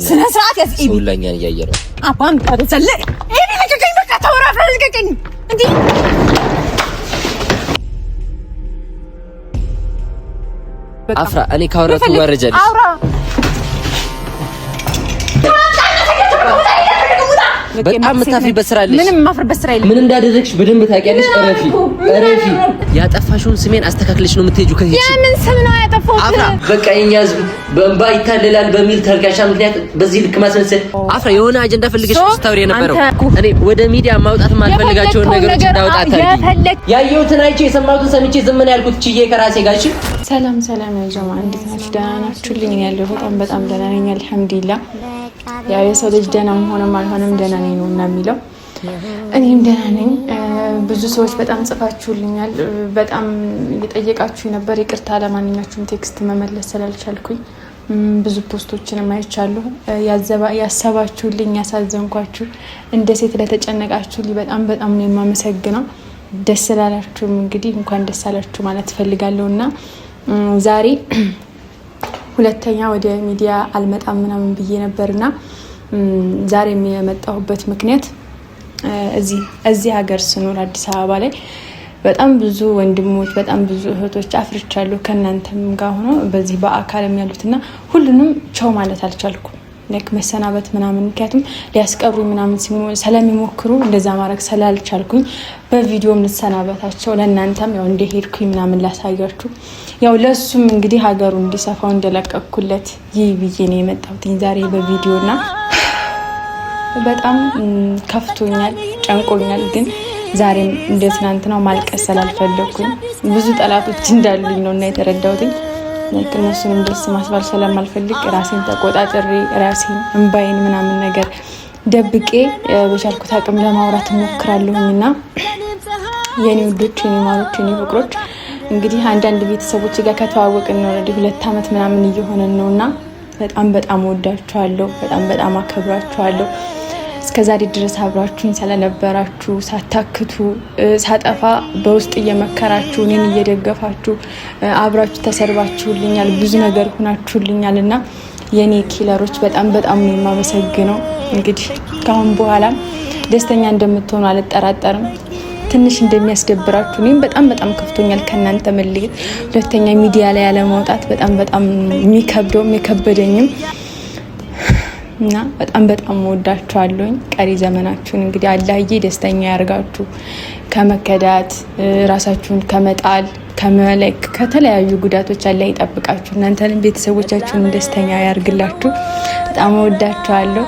ስነ ስርዓት ያዝ ኢቢ ሁላኛን ያያየረው አባም ታደሰለ ኢቢ ለከከኝ በቃ ተወራፍ ለከከኝ እንዴ አፍራ እኔ ካወራኩ ወረጃለሽ አውራ በጣም መታፍሪበት ስራ አለሽ ምንም ማፍርበት ስራ የለም ምን እንዳደረግሽ በደንብ ታውቂያለሽ እረፊ ያጠፋሽውን ስሜን አስተካክለሽ ነው የምትሄጂው ከዚህ ምን ስም ነው ያጠፋው አፍራ በቃ የኛ ህዝብ በእንባ ይታለላል በሚል ተልካሻ ምክንያት በዚህ ልክ ማስመሰል አፍራ የሆነ አጀንዳ ፈልገሽ ስታወሪ የነበረው እኔ ወደ ሚዲያ ማውጣት ማልፈልጋቸውን ነገሮች እንዳውጣ ታርጊ ያየሁትን አይቼ የሰማሁትን ሰምቼ ዝም ነው ያልኩት ችዬ ከራሴ ጋር እሺ ሰላም ያጀማ እንዴት ናችሁ ደህና ናችሁልኝ ያለው በጣም ደህና ነኝ አልሐምዱሊላህ ያው የሰው ልጅ ደህናም ሆነም አልሆነም ደህና ነኝ ነው የሚለው እኔም ደህና ነኝ ብዙ ሰዎች በጣም ጽፋችሁልኛል በጣም እየጠየቃችሁ ነበር ይቅርታ ለማንኛችሁም ቴክስት መመለስ ስላልቻልኩኝ ብዙ ፖስቶችን ማይቻለሁ ያሰባችሁልኝ ያሳዘንኳችሁ እንደ ሴት ለተጨነቃችሁልኝ በጣም ነው የማመሰግነው ደስ ስላላችሁም እንግዲህ እንኳን ደስ አላችሁ ማለት ፈልጋለሁና ዛሬ ሁለተኛ ወደ ሚዲያ አልመጣም ምናምን ብዬ ነበርና ዛሬ የመጣሁበት ምክንያት እዚህ ሀገር ስኖር አዲስ አበባ ላይ በጣም ብዙ ወንድሞች በጣም ብዙ እህቶች አፍርቻለሁ ከናንተም ጋር ሆኖ በዚህ በአካልም ያሉትና ሁሉንም ቻው ማለት አልቻልኩም ለክ መሰናበት ምናምን ምክንያቱም ሊያስቀሩኝ ምናምን ስለሚሞክሩ እንደዛ ማድረግ ስላልቻልኩኝ በቪዲዮም ልሰናበታቸው ለእናንተም ያው እንደሄድኩኝ ምናምን ላሳያችሁ ያው ለሱም እንግዲህ ሀገሩ እንዲሰፋው እንደለቀኩለት ይብዬ ነው የመጣሁት ዛሬ በቪዲዮና በጣም ከፍቶኛል ጨንቆኛል ግን ዛሬም እንደ ትናንትናው ማልቀስ ስላልፈለኩኝ ብዙ ጠላቶች እንዳሉኝ ነውና የተረዳሁት እነሱንም ደስ ማስባል ስለማልፈልግ ራሴን ተቆጣጥሬ ራሴን እንባይን ምናምን ነገር ደብቄ በቻልኩት አቅም ለማውራት ሞክራለሁኝና የኔ ውዶች የኔ ማሮች የኔ ፍቅሮች እንግዲህ አንዳንድ ቤተሰቦች ጋር ከተዋወቅን ነው ወደ 2 አመት ምናምን እየሆነን ነውና በጣም ወዳችኋለሁ በጣም አከብራችኋለሁ እስከዛሬ ድረስ አብራችሁኝ ስለነበራችሁ ሳታክቱ ሳጠፋ በውስጥ እየመከራችሁ እኔን እየደገፋችሁ አብራችሁ ተሰርባችሁልኛል ብዙ ነገር ሆናችሁልኛልና የኔ ኪለሮች በጣም ነው የማመሰግነው እንግዲህ ካሁን በኋላ ደስተኛ እንደምትሆኑ አልጠራጠርም ትንሽ እንደሚያስደብራችሁ እኔም በጣም ከፍቶኛል ከናንተ መለየት ሁለተኛ ሚዲያ ላይ ያለ ማውጣት በጣም የሚከበደኝም እና በጣም ወዳችኋለሁ ቀሪ ዘመናችሁን እንግዲህ አላህዬ ደስተኛ ያርጋችሁ ከመከዳት ራሳችሁን ከመጣል ከመለክ ከተለያዩ ጉዳቶች አላህ ይጠብቃችሁ እናንተንም ቤተሰቦቻችሁን ደስተኛ ያርግላችሁ በጣም ወዳችኋለሁ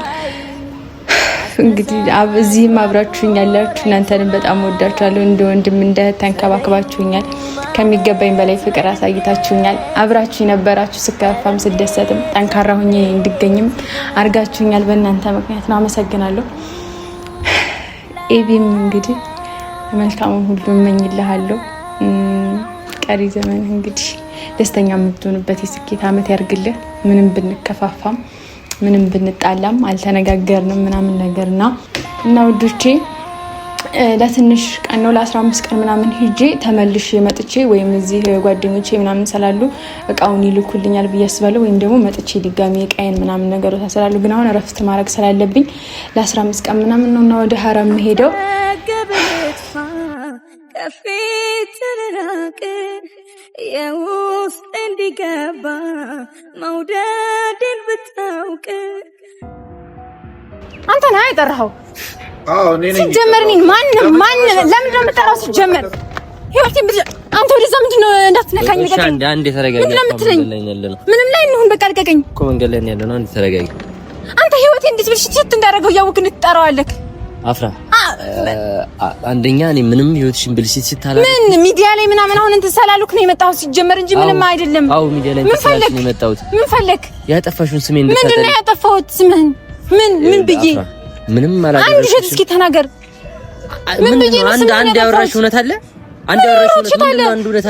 እንግዲህ እዚህም አብራችሁኝ ያላችሁ እናንተንም በጣም ወዳችኋለሁ እንደ ወንድም እንደ ተንከባከባችሁኛል ከሚገባኝ በላይ ፍቅር አሳይታችሁኛል አብራችሁ የነበራችሁ ስከፋም ስደሰትም ጠንካራ ሆኜ እንድገኝም አርጋችሁኛል በእናንተ ምክንያት ነው አመሰግናለሁ ኤቢም እንግዲህ መልካሙን ሁሉ እመኝልሃለሁ ቀሪ ዘመን እንግዲህ ደስተኛ የምትሆንበት የስኬት አመት ያርግልህ ምንም ብንከፋፋም ምንም ብንጣላም አልተነጋገርንም ምናምን ነገርና እና ውዶቼ ለትንሽ ቀን ነው ለ15 ቀን ምናምን ሄጄ ተመልሼ መጥቼ ወይም እዚህ ጓደኞቼ ምናምን ሰላሉ እቃውን ይልኩልኛል ብያስባለሁ ወይም ደግሞ መጥቼ ድጋሚ እቃዬን ምናምን ነገሮች ሰላሉ ግን አሁን እረፍት ማድረግ ስላለብኝ ለ15 ቀን ምናምን ነውና ወደ ሐረም ሄደው ከፊት ተራራቅ የውስጥ እንዲገባ መውደድን ብታውቅ አንተ ነህ አይጠራው ሲጀመር እኔን ማን ለምን ነው የምጠራው ሲጀመር ህይወቴን አንተ ወደዛ ምንድን ነው እንዳትነካኝ ልቀቀኝ አንዴ ተረጋጊ ምንም ላይ እንሁን በቃ ልቀቀኝ እኮ መንገድ ላይ ያለ ነው አንዴ ተረጋጊ አንተ ህይወቴን እንዴት ብልሽት እንዳደረገው ያወቅን ትጠራዋለህ አፍራ አንደኛ እኔ ምንም ህይወትሽን ብልሽት ሲታላ ምን ሚዲያ ላይ ምናምን አሁን እንትን ሰላሉክ ነው የመጣው ሲጀመር እንጂ ምንም አይደለም አው ሚዲያ ላይ ተሰላልኩ ነው የመጣው ምን ፈለክ ያጠፋሽውን ስሜን እንድታጠሪ ምንድነው ያጠፋሁት ስምህን ምን ብዬ ምንም ማለት አንድ ሸት እስኪ ተናገር ምን ብዬ አንድ ያወራሽ እውነት አለ አንድ ያወራሽ እውነት እውነት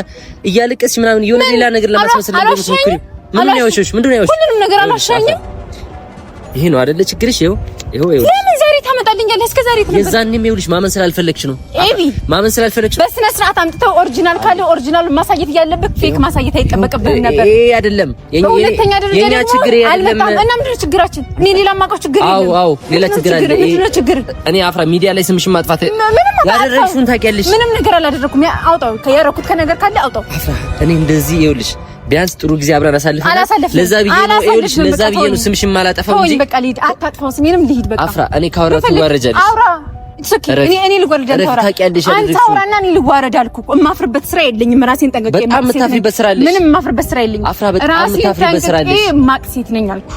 እያለቀስሽ ምናምን የሆነ ሌላ ነገር ለማስመሰል እንደምትሞክሪ ምንድነው ያወሽሽ ምንድነው ያወሽሽ ሁሉንም ነገር አላሻኝም ይሄ ነው አይደለ ችግርሽ ይሄው ለምን ዛሬ ታመጣልኛለህ እስከ ዛሬ ተነበር የዛኔም ይኸውልሽ ማመን ስላልፈለግሽ ነው ማመን ስላልፈለግሽ በስነ ስርዓት አምጥተው ኦሪጂናል ካለ ኦሪጂናል ማሳየት ያለበት ፌክ ማሳየት አይጠበቅብህም ነበር። ይሄ አይደለም የኛ ችግር አይደለም። እና ምንድነው ችግራችን? እኔ ሌላ ማውቀው ችግር የለም። አዎ ሌላ ችግር አለ። ምንድነው ችግር? እኔ አፍራ ሚዲያ ላይ ስምሽን ማጥፋት ያደረግሽውን ታውቂያለሽ። ምንም ነገር አላደረኩም። አውጣው ያደረኩት ከነገር ካለ አውጣው። አፍራ እኔ እንደዚህ ይኸውልሽ ቢያንስ ጥሩ ጊዜ አብረን አሳልፈናል። ለዛ ብዬ ነው ይኸውልሽ፣ ለዛ ብዬ ነው ስምሽን ማላጠፋው እንጂ በቃ ልሂድ። አታጥፋው ስሜንም ልሂድ በቃ። አፍራ እኔ ካወራሁ ትዋረጃለሽ። አውራ እኔ ልዋረድ አንተ አውራና እኔ ልዋረድ አልኩ። የማፍርበት ስራ የለኝም። ራሴን ጠንቀቄ በጣም የምታፍሪበት ስራ አለሽ። ምንም የማፍርበት ስራ የለኝም። አፍራ በጣም የምታፍሪበት ስራ አለሽ። ማቅሴት ነኝ አልኩ።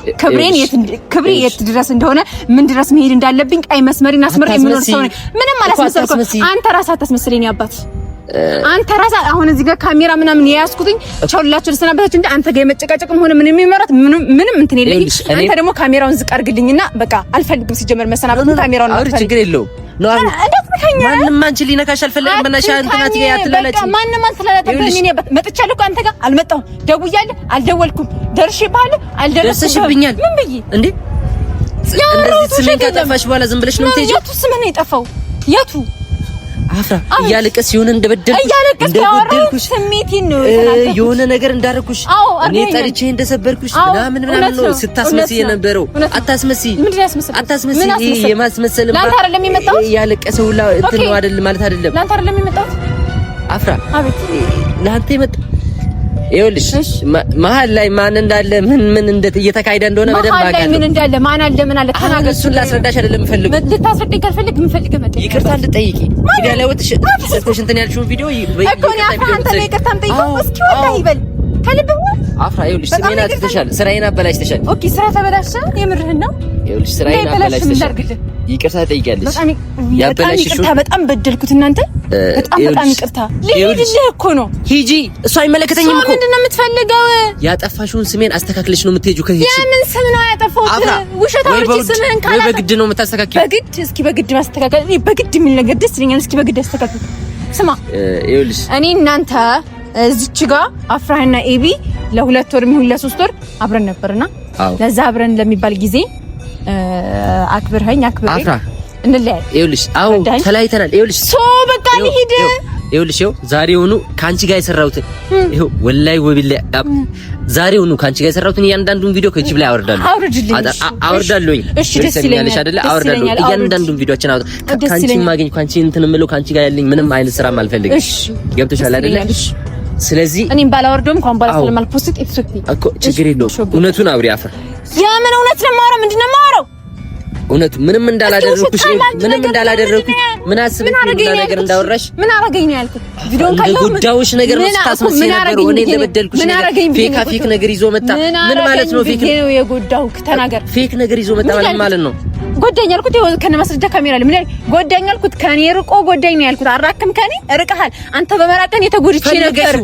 ክብሬ የት ድረስ እንደሆነ ምን ድረስ መሄድ እንዳለብኝ ቀይ መስመሪን አስመር የምኖር ሰው ነኝ። ምንም አላስመሰልኩም። አንተ ራስህ አታስመስለኝ አባት። አንተ ራስህ አሁን እዚህ ጋር ካሜራ ምናምን ያያዝኩትኝ ቻውላችሁ ልሰናበታችሁ እንደ አንተ ጋር የመጨቃጨቅም ሆነ ምንም የሚመራት ምንም እንትን የለኝ። አንተ ደግሞ ካሜራውን ዝቅ አድርግልኝና በቃ አልፈልግም። ሲጀመር መሰናበቱ ካሜራውን አውሪ ችግር የለውም ነው ማንም አንቺ ሊነካሽ አልፈልግም። በእናትሽ አንተናት ጋር ያትላላጭ ማንም አልተላላጠብኝ። እኔ መጥቻለሁ እኮ አንተ ጋር አልመጣሁም። ደውያለሁ አልደወልኩም። ደርሼብሃለሁ ደርሰሽብኛል። ምን ብዬ እንዴ እንደዚህ ስሜን ከጠፋሽ በኋላ ዝም ብለሽ ነው የምትሄጂው? የቱ ስም ነው የጠፋው? የቱ አፍራ እያለቀስ የሆነ እንደበደልኩሽ ስሜቴን ነው የሆነ ነገር እንዳደረኩሽ እኔ ጠርቼ እንደሰበርኩሽ ምናምን ነው ስታስመስይ የነበረው። አታስመስይ የማስመሰል ላንተ አይደለም የመጣሁት። እያለቀሰው እንትን ነው አይደል ማለት አይደለም። ላንተ አይደለም የመጣሁት አፍራ። አቤት ላንተ የመጣሁት ይኸውልሽ መሀል ላይ ማን እንዳለ ምን እየተካሄደ እንደሆነ በደንብ አውቃለሁ። መሀል ላይ ምን እንዳለ ማን አለ ምን አለ ተናገር። እሱን ላስረዳሽ አይደለም ፈልጉ ልታስረዳኝ ካልፈልግ ምን ፈልግ መጣ ይቅርታ ልጠይቂ ቪዲዮ ላይ ወጥሽ ስትሽ እንትን ያልሽው ቪዲዮ እኮ ነው አፍራ። አንተ ላይ ይቅርታ የምጠይቀው እስኪ ወጣ ይበል ከልብ አፍራ። ይኸውልሽ ስሜን አጥፍተሻል፣ ስራዬን አበላሽተሻል። ኦኬ ስራ ተበላሸ የምርህን ነው? ይኸውልሽ ስራዬን አበላሽተሻል። ይቅርታ ጠይቂያለሽ። ያበላሽሽው በጣም በደልኩት እናንተ በጣም ይቅርታ። ልሂድልህ እኮ ነው። ሂጂ እሱ አይመለከተኝም እኮ። ምንድን ነው የምትፈልገው? ያጠፋሽውን ስሜን አስተካክለሽ ነው የምትሄጂው። ከዚህ የምን ስም ነው ያጠፋሁት? ውሸት አውርቼ ስምህን ካላ በግድ ነው የምታስተካክለው? በግድ እስኪ በግድ ማስተካከል በግድ የሚል ነገር ደስ ይለኛል። እስኪ በግድ አስተካክል። ስማ ይኸውልሽ እኔ እናንተ እዚች ጋር አፍራህና ኤቢ ለ2 ወር ይሁን ለ3 ወር አብረን ነበርና ለዛ አብረን ለሚባል ጊዜ አክብርኸኝ አፍራ እንለያይ። ይኸውልሽ አዎ ተለያይተናል። ይኸውልሽ በቃ ልሂድ። ይኸውልሽ ካንቺ ጋር የሰራሁትን ይኸው ወላሂ ወቢላ ዛሬውኑ ካንቺ ጋር የሰራሁትን እያንዳንዱን ቪዲዮ ከዩቲዩብ ላይ አወርዳለሁኝ። እሺ ደስ ይለኛል አይደለ? አወርዳለሁ እያንዳንዱን ቪዲዮችን ካንቺ ማግኝ ካንቺ እንትን የምለው ካንቺ ጋር ያለኝ ምንም አይነት ስራ አልፈልግም። እሺ ገብቶሻል አይደለ? ስለዚህ እኔም ባላወርደውም እንኳን ባላ ስለማልፖስት እኮ ችግር የለውም። እውነቱን አውሪ አፍራ። የምን እውነት ነው የማወራው? ምንድን ነው የማወራው? እውነቱ ምንም እንዳላደረኩሽ ምን አስበሽ ነገር እንዳወራሽ ምን አረገኝ ነው ያልኩት? ቪዲዮን ካየው ጉዳዮሽ ነገር ስታስመስይ ነበር። እኔ እንደበደልኩሽ ፌክ ነገር ይዞ መጣ። ምን ማለት ነው? ፌክ ነው የጎዳውክ ተናገር። ፌክ ነገር ይዞ መጣ ማለት ነው። ጎዳኝ አልኩት። ከነ ማስረጃ ካሜራ ላይ ምን ያህል ጎዳኝ አልኩት። ከኔ ርቆ ጎዳኝ ነው ያልኩት። አራክም ከኔ ርቀሃል አንተ። በመራቀን የተጎድቼ ነበር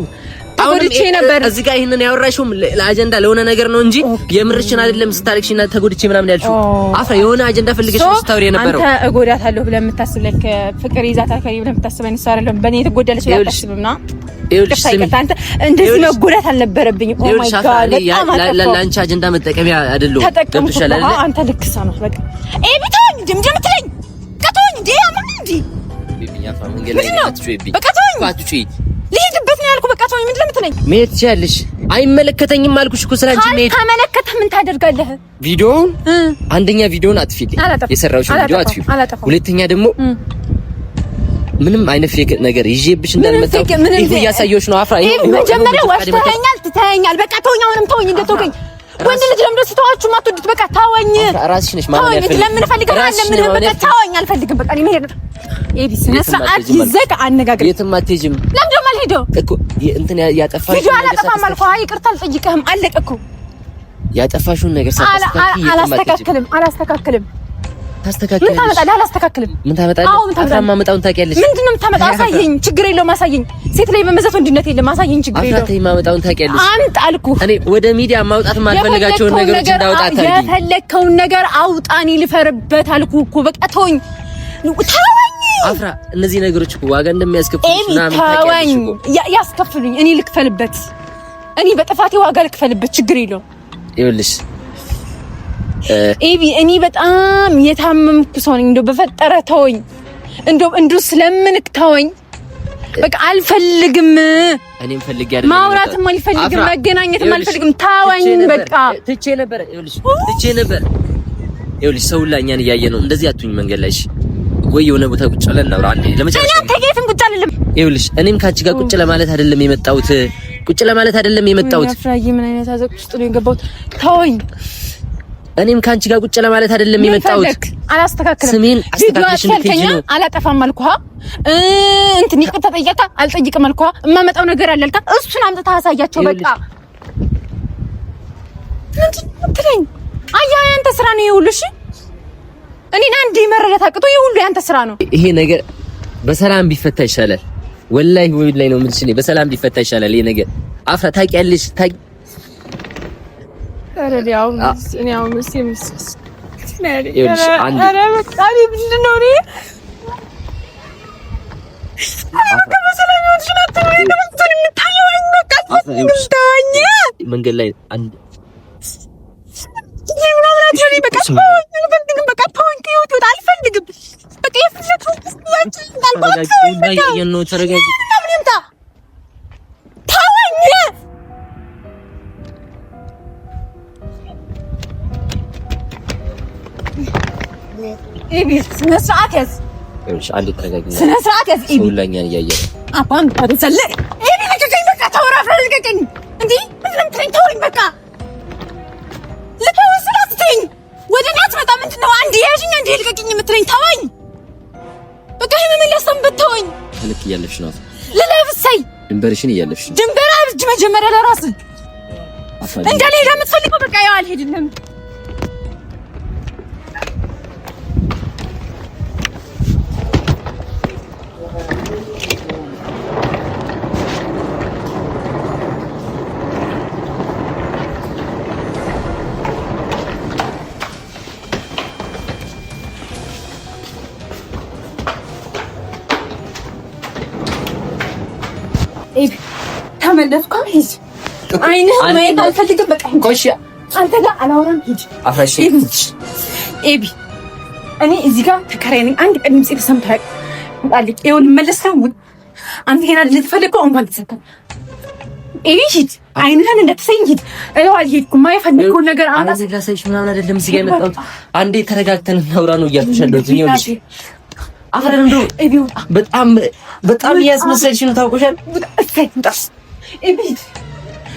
ተጎድቼ ነበር። እዚህ ጋር ይሄንን ያወራሽውም ለአጀንዳ ለሆነ ነገር ነው እንጂ የምርሽን አይደለም። ስታለቅሽና ተጎድቼ ምናምን ያልሽው አፍራ የሆነ አጀንዳ ፈልገሽ ስታወሪ የነበረው አንተ እጎዳታለሁ ብለህ የምታስብ ለክ ፍቅር ይዛታል ከሪ ብለህ የምታስበኝ ሰው አይደለም። በእኔ ትጎዳለች ብለህ አታስብምና አንተ እንደዚህ መጎዳት አልነበረብኝም። ኦ ማይ ጋድ ለአንቺ አጀንዳ መጠቀሚያ አይደለም። ገብቶሻል አይደል? አንተ ልክ ሰው ነህ። በቃ ቢታኝ ድምድም ትለኝ ከቶኝ እንዴ አማን እንዴ ቢቢኛ ፋሚሊ ላይ አትጩይብኝ። በቃ ተወኝ ልሂድበት ነው ያልኩህ። በቃ ተወኝ። ምንድን ነው የምትለኝ? መሄድ ትችያለሽ። አይመለከተኝም አልኩሽ እኮ ስላንቺ መሄድ። ተመለከተ ምን ታደርጋለህ? ቪዲዮውን አንደኛ ቪዲዮውን አጥፊልኝ፣ የሰራሁሽ ቪዲዮ አጥፊ። ሁለተኛ ደግሞ ምንም አይነት ፌክ ነገር ይዤብሽ እንዳልመጣው ይሄ እያሳየሁሽ ነው አፍራ። ይሄ መጀመሪያ ዋሽተኸኛል፣ ትተኸኛል። በቃ ተወኝ። አሁንም ተወኝ። እንደተወኝ ወንድ ልጅ ለምን ሲተዋችሁ ማትወዱት? በቃ ተወኝ። ራስሽ ነሽ ማለት ነው። ለምን ፈልገህ ለምን በቃ ተወኝ። አልፈልግም። በቃ እኔ መሄድ ነው። ኤቢሲ ነሳት ይዘህ አነጋግረኝ። የትም አትሄጂም። ለምን ደግሞ አልሄደው እኮ እንትን ያጠፋሽ ቪዲዮ አላጠፋም አልኩህ። አይ ይቅርታ አልጠይቅህም። አለቀ እኮ። ያጠፋሽውን ነገር ሳታስተካክል አላስተካክልም። ታስተካክል። ምን ታመጣለህ? አላስተካክልም። ምን ታመጣለህ? አፍራ ማመጣውን ታውቂያለሽ። ምንድነው የምታመጣው? አሳየኝ። ችግር የለውም አሳየኝ። ሴት ላይ በመዘት ወንድነት የለም። አሳየኝ። ችግር የለውም። አፍራ ማመጣውን ታውቂያለሽ። አንተ አልኩህ እኔ ወደ ሚዲያ ማውጣት ማልፈልጋቸውን ነገሮች እንዳውጣ ታርጊ። የፈለከውን ነገር አውጣኒ ልፈርበት አልኩህ እኮ። በቃ ተወኝ። አፍራ እነዚህ ነገሮች እኮ ዋጋ እንደሚያስከፍሉሽ ምናምን ታውቂያለሽ እኮ። ያስከፍሉኝ። እኔ ልክፈልበት። እኔ በጥፋቴ ዋጋ ልክፈልበት። ችግር የለውም። ይኸውልሽ ኤቢ እኔ በጣም የታመምኩ ሰው ነኝ። እንደው በፈጠረ ተወኝ። እንደው ስለምንክ ተወኝ። በቃ አልፈልግም። እኔም ፈልጌ አይደለም ማውራትም አልፈልግም፣ መገናኘትም አልፈልግም። ተወኝ በቃ። ትቼ ነበር። ይኸውልሽ ሰው ሁላ እኛን እያየ ነው። እንደዚህ አትሁኝ መንገድ ላይ እሺ። ወይ የሆነ ቦታ ቁጭ ብለን እናውራ አንዴ ለመጨረሻ። እኔ ተገይተን ቁጭ አልልም። ይኸውልሽ እኔም ካንቺ ጋር ቁጭ ለማለት አይደለም የመጣሁት። አፍራዬ ምን አይነት አዘቅ ውስጥ ነው የገባሁት? ተወኝ። እኔም ካንቺ ጋር ቁጭ ለማለት አይደለም የመጣሁት። አላስተካክልም። ስሜን አስተካክልሽ ልትሄጂ ነው። አላጠፋም አልኩህ። እንትን ይቅርታ ጠይቀህ አልጠይቅም አልኩህ። እማመጣው ነገር አለ አልካ። እሱን አምጥተህ አሳያቸው በቃ። ምንድን ነው የምትለኝ? አየህ ያንተ ስራ ነው ይኸውልሽ። እኔን አንዴ መረዳት አቅቶ ይሄ ሁሉ ያንተ ስራ ነው። ይሄ ነገር በሰላም ቢፈታ ይሻላል። ወላሂ ወላሂ ነው የምልሽ። እኔ በሰላም ቢፈታ ይሻላል ይሄ ነገር። አፍራ ታውቂያለሽ። አረዲያው እኔ አሁን ምስስ አረ በቃ ምንድን ነው እኔ መንገድ ላይ አንድ ስነ ስርዓት ያዝ። እሺ አንዴ ተረጋጊ። ስነ ስርዓት ያዝ። ሁላኛን እያየህ ነው። አባን ታደሰለ እኔ ልቀቀኝ በቃ። ተወራፍ ልቀቀኝ። እንዴ ምንም ትረኝ ተወኝ በቃ። ልተወስላትኝ ወደ እኔ አትመጣ። ምንድነው አንዴ ያዥኝ አንዴ ልቀቀኝ የምትለኝ? ተወኝ በቃ። ይሄ ምን ለሰንበት ተወኝ። ልክ እያለፍሽ ነው። ለለብሰይ ድንበርሽን እያለፍሽ ነው። ድንበር አብጅ መጀመሪያ ለራስህ እንዳልሄድ የምትፈልገው በቃ ያው አልሄድልህም። ተመለስኩ። ሂድ። አይንህ ማየት አልፈልግም። በቃ ቆሽ አንተ ጋር አላወራም። ሂድ። አፍራሽ ኤቢ እኔ እዚህ ጋር ተከራይ ነኝ። አንድ ቀን ድምጽ ተሰምቶ አልቅ ይሁን መለስ ነው። አንተ ገና ልትፈልገው እንኳን ተሰጠ። ኤቢ ሂድ። አይንህን እንደተሰኝ ሂድ። እለው አልሄድኩም። ማይፈልገው ነገር አና ዘላሰሽ ምናምን አይደለም። እዚህ ጋር የመጣሁት አንዴ ተረጋግተን እናውራ ነው እያልኩሽ ያለሁት። ይኸውልሽ አፍረን እንደው በጣም እያስመሰልሽ ነው። ታውቆሻል። ኤቢ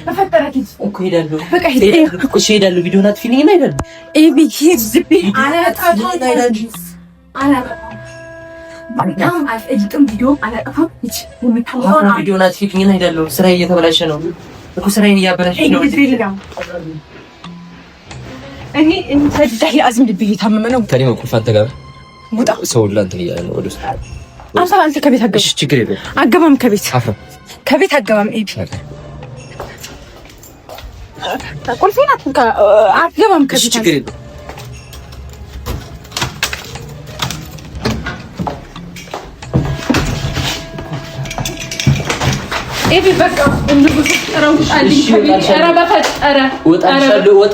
ተፈጠረክ እኮ ሄዳለሁ። በቃ ሂድ እኮ ሄዳለሁ። ቪዲዮ ናት ፊልም ይሄዳል። ኤቢ ሂድ። ዝቢ አላጣፋም። በጣም አልፈልግም። ቪዲዮ አላጣፋም። ሂድ። ቪዲዮ ናት ፊልም ይሄዳለሁ። ስራዬ እየተበላሸ ነው እኮ ስራዬን እያበላሸ ነው። እኔ እንተዳይ አዝም ልብ እየታመመ ነው። ከኔ መቁፍ አንተ ጋር ሙጣ ሰው ላንተ እያለ ነው። ወደ ውስጥ አንተ ከቤት አገባ። እሺ ችግር የለም። አገባም ከቤት አገባም። ኤቢ ቁልፌን አትገባም ከቤት። ችግር የለም። ኤቢ በቃ እንዱስ ተራውሽ አልኝ ከቤት። ኧረ በፈጠረ ወጣልሻለሁ። ወጥ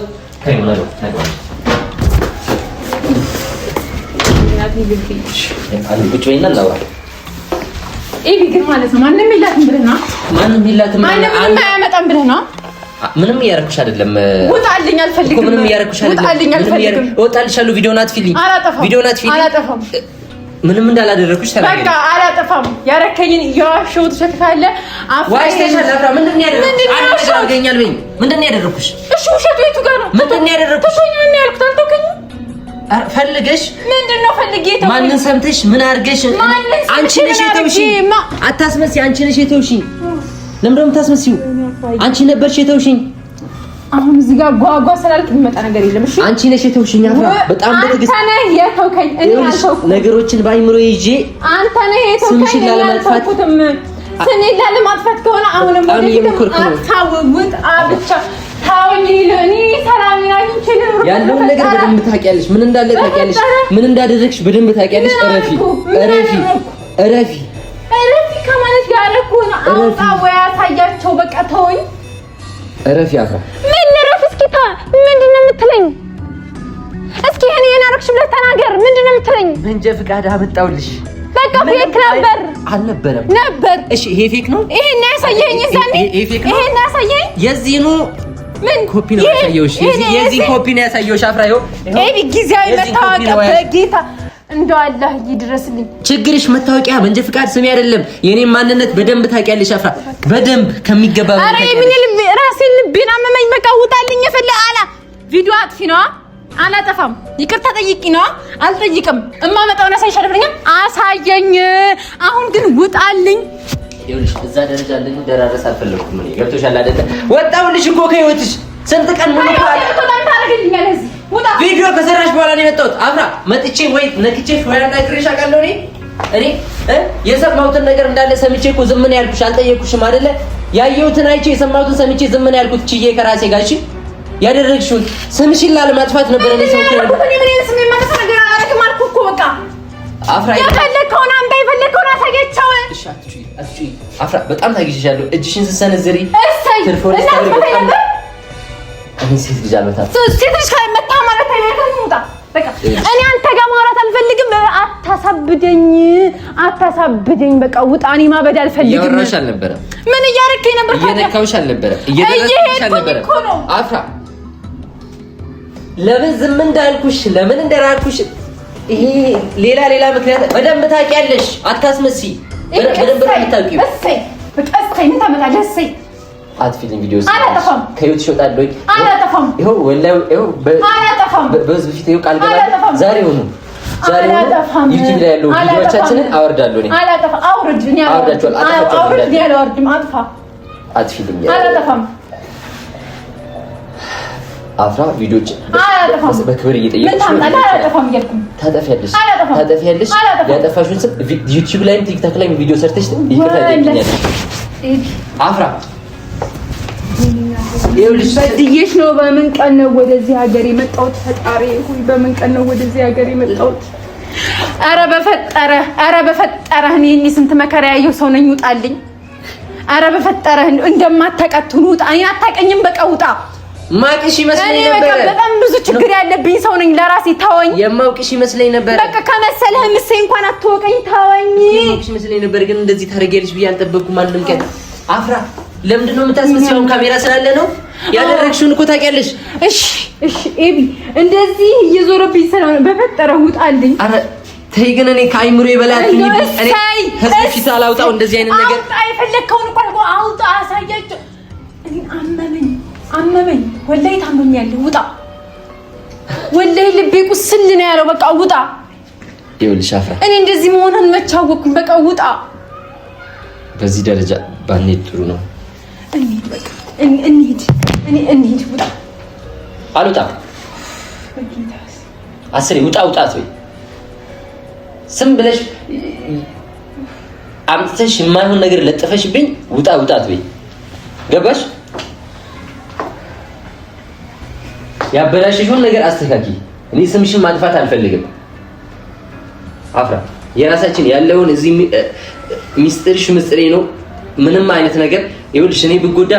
ቁጭ በይና እናውራ። ኤቢ ግን ማለት ነው ማንም የላትም ብለህ ነው? ማንም የላትም ማንም አያመጣም ብለህ ነው? ምንም እያደረኩሽ አይደለም። ወጣልኝ አልፈልግም። ምንም እያደረኩሽ አይደለም። ወጣልሻለሁ። ቪዲዮ ናት ፊልም ቪዲዮ ናት ፊልም አላጠፋም። ምንም እንዳላደረኩሽ ተናገሪ። በቃ አላጠፋም። ያረከኝን እያዋሸሁት ሸክታለ ዋሽተሻል። አፍራ ምንድን ነው ያደረኩሽ? አንቺ አድርገኛል በይኝ። ምንድን ነው ያደረኩሽ? እሺ ውሸቱ የቱ ጋር ነው? ምንድን ነው ያደረኩሽ? ምን ነው ያልኩት? አልተውከኝም። ፈልገሽ ምንድን ነው ፈልጌ? ማንን ሰምተሽ ምን አድርገሽ? አንቺ ነሽ የተውሽኝ። አታስመስይ። አንቺ ነሽ የተውሽኝ። ለምን ደም ታስመስይው? አንቺ ነበርሽ የተውሽኝ። አሁን እዚህ ጋር ጓጓ ስላልክ የሚመጣ ነገር የለም። እሺ አንቺ ነሽ የተውሽኝ። አፍራ በጣም በትግስት አንተ ነህ የተውከኝ። እኔ አልተውኩም። ነገሮችን በአይምሮ ይዤ አንተ ነህ የተውከኝ። እኔ አልተውኩትም። ስሜን ላለማጥፋት ከሆነ አሁንም ወደፊት አታውውጥ። ብቻ ታውኝ። እኔ ሰላም ያንቺን ያለውን ነገር በደንብ ታውቂያለሽ። ምን እንዳለ ታውቂያለሽ። ምን እንዳደረግሽ በደንብ ታውቂያለሽ። እረፊ ከማለት ጋር እኮ ነው። አውጣ ወይ አሳያቸው። በቃ ተወኝ። እረፊ አፍራ። ምን እረፍ? እስኪ ምንድን ነው የምትለኝ? እስኪ እኔ አረክሽ ብለህ ተናገር። ምንድን ነው የምትለኝ? መንጃ ፍቃድ አመጣሁልሽ። በቃ ፌክ ነበር አልነበረም ነበር። እሺ ይሄ ፌክ ነው። ይሄን ያሳየኝ ዛኔ ይሄን ያሳየኝ የዚህ ነው ምን ኮፒ ነው ያሳየውሽ? የዚህ ኮፒ ነው ያሳየውሽ? አፍራዮ ኤቢ ጊዜያዊ መታወቂያ በጌታ እንደው አላህ ይድረስልኝ። ችግርሽ መታወቂያ መንጀ ፍቃድ ስሜ አይደለም የኔን ማንነት በደንብ ታውቂያለሽ አፍራ፣ በደንብ ከሚገባ በላይ። አረ ምን ልብ ራሴን ልቤን አመመኝ። በቃ ውጣልኝ። የፈለገ አላ ቪዲዮ አጥፊ ነው አላጠፋም። ይቅርታ ጠይቂ ነው አልጠይቅም። እማመጣው ነው ሳይሻልብኝ አሳየኝ። አሁን ግን ውጣልኝ። ይኸውልሽ እዛ ደረጃ እንደዚህ ደራረስ አልፈለኩም እኔ ገብቶሻል አይደለ? ወጣሁልሽ እኮ ከህይወትሽ ስንት ቀን ሙሉ ቪዲዮ ከሰራሽ በኋላ ነው የመጣሁት። አፍራ መጥቼ ወይ ነክቼሽ ወይ አናግሬሽ አውቃለሁ። እኔ የሰማሁትን ነገር እንዳለ ሰምቼ እኮ ዝም ነው ያልኩሽ። አልጠየኩሽም አይደለ? ያየሁትን አይቼ የሰማሁትን ሰምቼ ዝም ነው ያልኩት። ችዬ ከራሴ ጋር እሺ ያደረግሽውን ስምሽን ላለማጥፋት ነበር እኔ ሰው ከሆነ ስሜ ማለት ነገር አላረግም አልኩ እኮ በቃ አፍራ የፈለከውን አንተ የፈለከውን አሳየቻው። እሺ አትጪ አፍራ በጣም ታግሽሻለሁ። እጅሽን ስትሰነዝሪ ቴሌፎን ስታሪ በጣም እኔ ሴት ልጅ አልመታም። ሴት ልጅ ካለመታ ማለት አይደለም። ሙጣ በቃ እኔ አንተ ጋር ማውራት አልፈልግም። አታሳብደኝ በቃ ውጣ። እኔ ማበድ አልፈልግም። እያወራሽ አልነበረም? ምን እያረከኝ ነበር? እየነካውሽ አልነበረም? እየደረስሽ አልነበረም? አፍራ ለምን ዝም እንዳልኩሽ ለምን እንደራኩሽ ይሄ ሌላ ምክንያት በደንብ ታውቂያለሽ። አታስመስይ። በደንብ ታውቂው። እሰይ በቃ እሰይ ምን ታመጣለህ? እሰይ አትፊልም ቪዲዮ አላጠፋም። ከዩቲዩብ ይወጣል ወይ አላጠፋም። ይሄው ወላሂ ይሄው አላጠፋም። በዚህ በፊት ይሄው ቃል ገባለሁ። ዛሬ ዩቲዩብ ላይ ያለው ቪዲዮዎቻችንን አወርዳለሁ እኔ አላጠፋም። አውርድ እኔ አውርድ ያለወርድም አጥፋ አትፊልም አላጠፋም። አፍራ ቪዲዮች በክብር እየጠየቅሽ ነው። አላጠፋም እያልኩኝ ታጠፊያለሽ። ያጠፋሽውን ስም ዩቲዩብ ላይም ቲክቶክ ላይም ቪዲዮ ሰርተሽ ይቅርታ ጠይቂኛለሽ አፍራ። ይኸውልሽ በድዬሽ ነው። በምን ቀን ነው ወደዚህ ሀገር የመጣሁት? ፈጣሪ ሆይ በምን ቀን ነው ወደዚህ ሀገር የመጣሁት? ኧረ በፈጠረህ እኔ ስንት መከራ ያየሁ ሰው ነኝ። ውጣልኝ። ኧረ በፈጠረህ እንደማታውቃትሁን ውጣ። እኔ አታውቀኝም። በቃ ውጣ። ማውቅሽ ይመስለኝ ነበር። በጣም ብዙ ችግር ያለብኝ ሰው ነኝ። ለራሴ ታወኝ። የማውቅሽ ይመስለኝ ነበር። በቃ ከመሰለህ ምስይ እንኳን አትወቀኝ። ታወኝ። የማውቅሽ ይመስለኝ ነበር፣ ግን እንደዚህ ታደርጊያለሽ ብዬ አልጠበቅኩም። አንድም ቀን አፍራ ለምንድን ነው የምታስመስለው? ካሜራ ስላለ ነው ያደረግሽውን እኮ ታውቂያለሽ። እሺ ኤቢ እንደዚህ እየዞረብኝ ስለሆነ በፈጠረው ውጣልኝ። አረ ተይ ግን እኔ ከአይምሮ በላይ እኔ ህዝብ ፊት አላውጣው እንደዚህ አይነት ነገር። አውጣ የፈለከውን እንኳን አውጣ አሳያቸው። እኔ አመመኝ ወላሂ ታመኛለህ። ውጣ ወላሂ ልቤ ቁስል ነው ያለው። በቃ ውጣ። ይኸውልሽ አፍራ እኔ እንደዚህ መሆንን መቻወኩኝ። በቃ ውጣ። በዚህ ደረጃ ባንሄድ ጥሩ ነው። እንሂድ። ውጣ። አልወጣም። አስሬ ውጣ ወይ ስም ብለሽ አምጥተሽ የማይሆን ነገር ለጥፈሽብኝ ውጣ ወይ ገባሽ? ያበላሽሽውን ነገር አስተካኪ። እኔ ስምሽን ማጥፋት አልፈልግም አፍራ። የራሳችን ያለውን እዚህ ሚስጥርሽ ምስጥሬ ነው። ምንም አይነት ነገር ይኸውልሽ እኔ ብጎዳ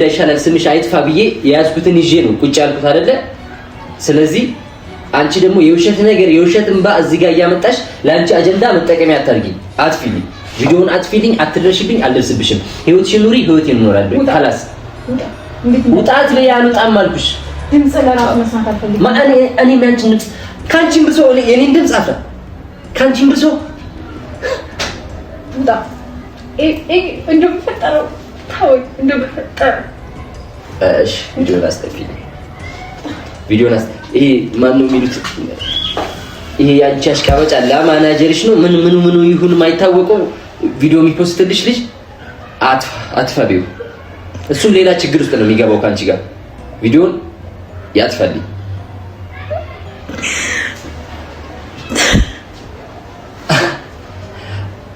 ይሻላል ስምሽ አይጥፋ ብዬ የያዝኩትን ይዤ ነው ቁጭ ያልኩት አይደለ? ስለዚህ አንቺ ደግሞ የውሸት ነገር የውሸት እንባ እዚህ ጋር እያመጣሽ ለአንቺ አጀንዳ መጠቀሚያ አታርጊ። አጥፊልኝ፣ ቪዲዮውን አጥፊልኝ። አትደርሽብኝ፣ አልደርስብሽም። ህይወትሽን ኑሪ፣ ህይወቴን እኖራለሁ። خلاص ውጣት ላይ አልወጣም አልኩሽ። ድምጽ ለራስ መስማት አልፈልግም። እኔ ያንቺን ድምጽ ካንቺም ብሶ የኔን ድምጽ አፍራ ካንቺም ብሶ ውጣ። እንደምፈጠረው ታውይ እንደምፈጠረ እሺ ቪዲዮን አስጠፊ። ይሄ ማን ነው የሚሉት? ይሄ ያንቺ አሽቃባጭ አለ ማናጀርሽ ነው ምኑ ይሁን የማይታወቀው ቪዲዮ የሚፖስትልሽ ልጅ አትፋቢው። እሱ ሌላ ችግር ውስጥ ነው የሚገባው ካንቺ ጋር። ቪዲዮን ያጥፋልኝ።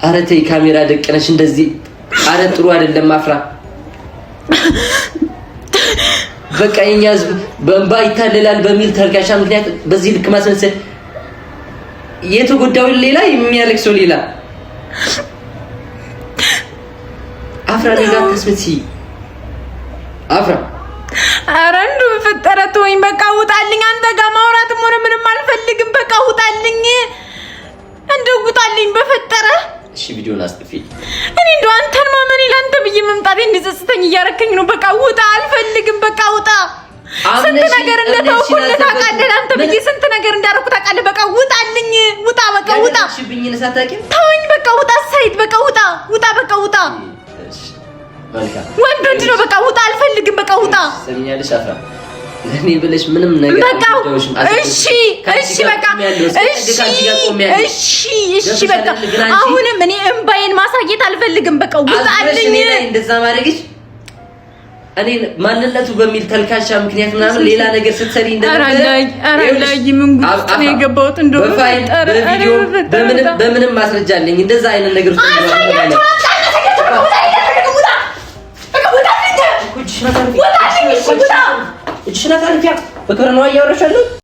አረ ተይ ካሜራ ደቀነሽ እንደዚህ። አረ ጥሩ አይደለም አፍራ። በቃ የኛ ህዝብ በእንባ ይታለላል በሚል ተርካሻ ምክንያት በዚህ ልክ ማስመሰል፣ የተጎዳው ሌላ የሚያለቅሰው ሌላ። አፍራ ሌላ ተስመሲ አፍራ። አረ እንደው በፈጠረት ወይ በቃ ውጣልኝ። አንተ ጋር ማውራትም ሆነ ምንም አልፈልግም። በቃ ውጣልኝ፣ እንደው ውጣልኝ በፈጠረ እንድታልፈኝ እያረከኝ ነው። በቃ ውጣ፣ አልፈልግም። በቃ ውጣ። ስንት ነገር እንደተውኩልህ ታውቃለህ። አንተ ብዬ ስንት ነገር እንዳደረኩ ታውቃለህ። በቃ ውጣልኝ፣ ውጣ፣ በቃ ውጣ። ተወኝ፣ በቃ ውጣ። ሰይድ በቃ ውጣ፣ ውጣ፣ በቃ ውጣ። ወንድ ነው። በቃ ውጣ፣ አልፈልግም። በቃ ውጣ። ሰሚኛለሽ አፍራ ለኔ ብለሽ ምንም ነገር አትደውሽም። እሺ፣ እሺ፣ በቃ እሺ፣ በቃ አሁንም እኔ እምባዬን ማሳየት አልፈልግም። በቃ ውጣልኝ። እንደዛ ማድረግሽ እኔ ማንነቱ በሚል ተልካሻ ምክንያት ምናምን ሌላ ነገር ስትሰሪ ምን ጉድ ነው የገባሁት? እንደው በምንም ማስረጃ አለኝ እንደዛ አይነት ነገር ውስጥ ነው።